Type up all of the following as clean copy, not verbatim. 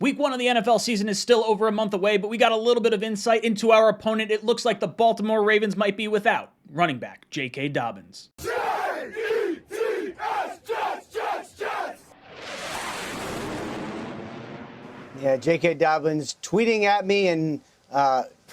Week 1 of the NFL season is still over a month away, but we got a little bit of insight into our opponent. It looks like the Baltimore Ravens might be without running back J.K. Dobbins. Yeah, J.K. Dobbins tweeting at me and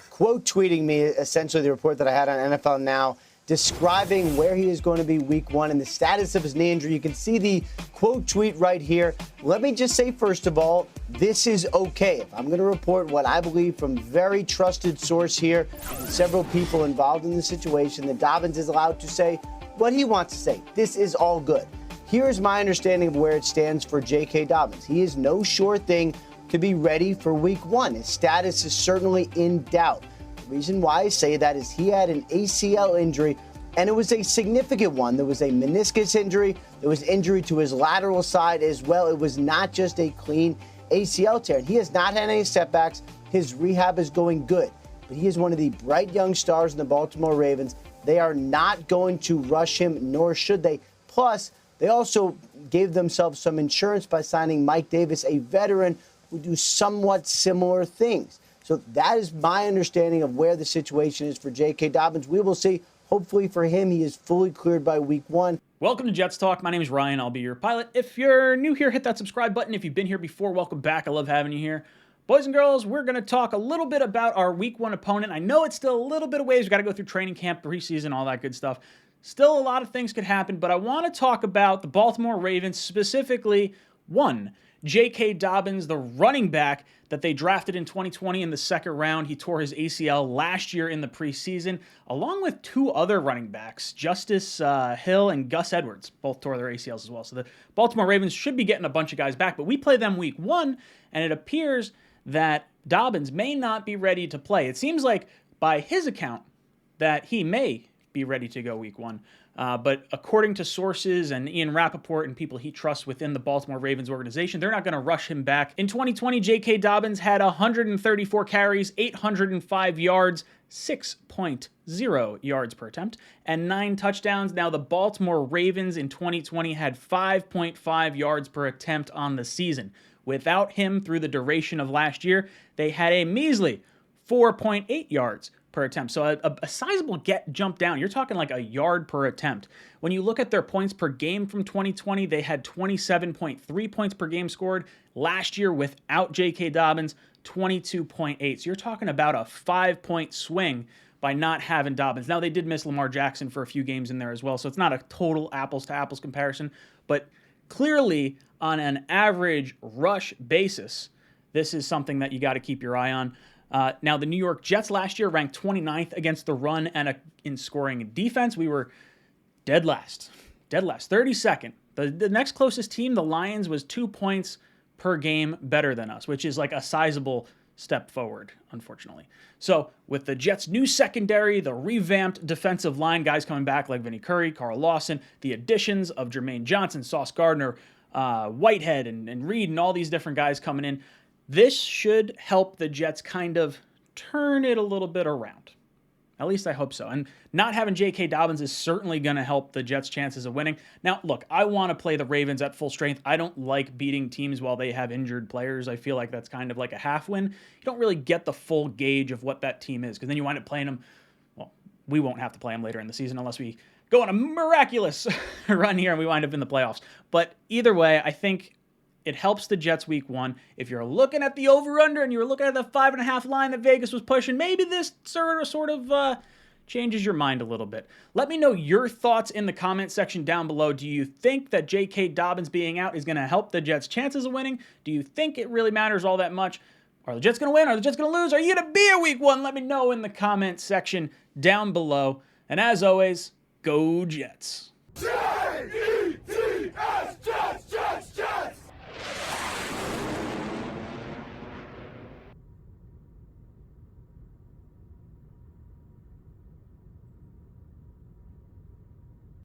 quote tweeting me essentially the report that I had on NFL Now, describing where he is going to be week 1 and the status of his knee injury. You can see the quote tweet right here. Let me just say, first of all, this is okay. If I'm going to report what I believe from very trusted source here, and several people involved in the situation, that Dobbins is allowed to say what he wants to say. This is all good. Here's my understanding of where it stands for J.K. Dobbins. He is no sure thing to be ready for week 1. His status is certainly in doubt. The reason why I say that is he had an ACL injury, and it was a significant one. There was a meniscus injury. There was injury to his lateral side as well. It was not just a clean ACL tear. He has not had any setbacks. His rehab is going good. But he is one of the bright young stars in the Baltimore Ravens. They are not going to rush him, nor should they. Plus, they also gave themselves some insurance by signing Mike Davis, a veteran who do somewhat similar things. So that is my understanding of where the situation is for J.K. Dobbins. We will see. Hopefully for him, he is fully cleared by week 1. Welcome to Jets Talk. My name is Ryan. I'll be your pilot. If you're new here, hit that subscribe button. If you've been here before, welcome back. I love having you here. Boys and girls, we're going to talk a little bit about our week 1 opponent. I know it's still a little bit of ways. We've got to go through training camp, preseason, all that good stuff. Still a lot of things could happen, but I want to talk about the Baltimore Ravens, specifically one, J.K. Dobbins, the running back that they drafted in 2020 in the second round. He tore his ACL last year in the preseason, along with 2 other running backs, Justice Hill and Gus Edwards. Both tore their ACLs as well. So the Baltimore Ravens should be getting a bunch of guys back, but we play them week 1, and it appears that Dobbins may not be ready to play. It seems like, by his account, that he may be ready to go week 1. But according to sources and Ian Rappaport and people he trusts within the Baltimore Ravens organization, they're not going to rush him back. In 2020, J.K. Dobbins had 134 carries, 805 yards, 6.0 yards per attempt, and 9 touchdowns. Now, the Baltimore Ravens in 2020 had 5.5 yards per attempt on the season. Without him through the duration of last year, they had a measly 4.8 yards per attempt. So a sizable jump down. You're talking like a yard per attempt. When you look at their points per game from 2020, they had 27.3 points per game scored. Last year, without J.K. Dobbins, 22.8. So you're talking about a 5-point swing by not having Dobbins. Now, they did miss Lamar Jackson for a few games in there as well, so it's not a total apples-to-apples comparison, but clearly, on an average rush basis, this is something that you got to keep your eye on. Now, the New York Jets last year ranked 29th against the run and in scoring defense. We were dead last, 32nd. The next closest team, the Lions, was 2 points per game better than us, which is like a sizable step forward, unfortunately. So with the Jets' new secondary, the revamped defensive line, guys coming back like Vinny Curry, Carl Lawson, the additions of Jermaine Johnson, Sauce Gardner, Whitehead, and Reed, and all these different guys coming in, this should help the Jets kind of turn it a little bit around. At least I hope so. And not having J.K. Dobbins is certainly going to help the Jets' chances of winning. Now, look, I want to play the Ravens at full strength. I don't like beating teams while they have injured players. I feel like that's kind of like a half win. You don't really get the full gauge of what that team is, because then you wind up playing them. Well, we won't have to play them later in the season unless we go on a miraculous run here and we wind up in the playoffs. But either way, I think it helps the Jets week 1. If you're looking at the over-under and you're looking at the 5.5 line that Vegas was pushing, maybe this sort of changes your mind a little bit. Let me know your thoughts in the comment section down below. Do you think that J.K. Dobbins being out is going to help the Jets' chances of winning? Do you think it really matters all that much? Are the Jets going to win? Are the Jets going to lose? Are you going to be a week 1? Let me know in the comment section down below. And as always, go Jets. Jets!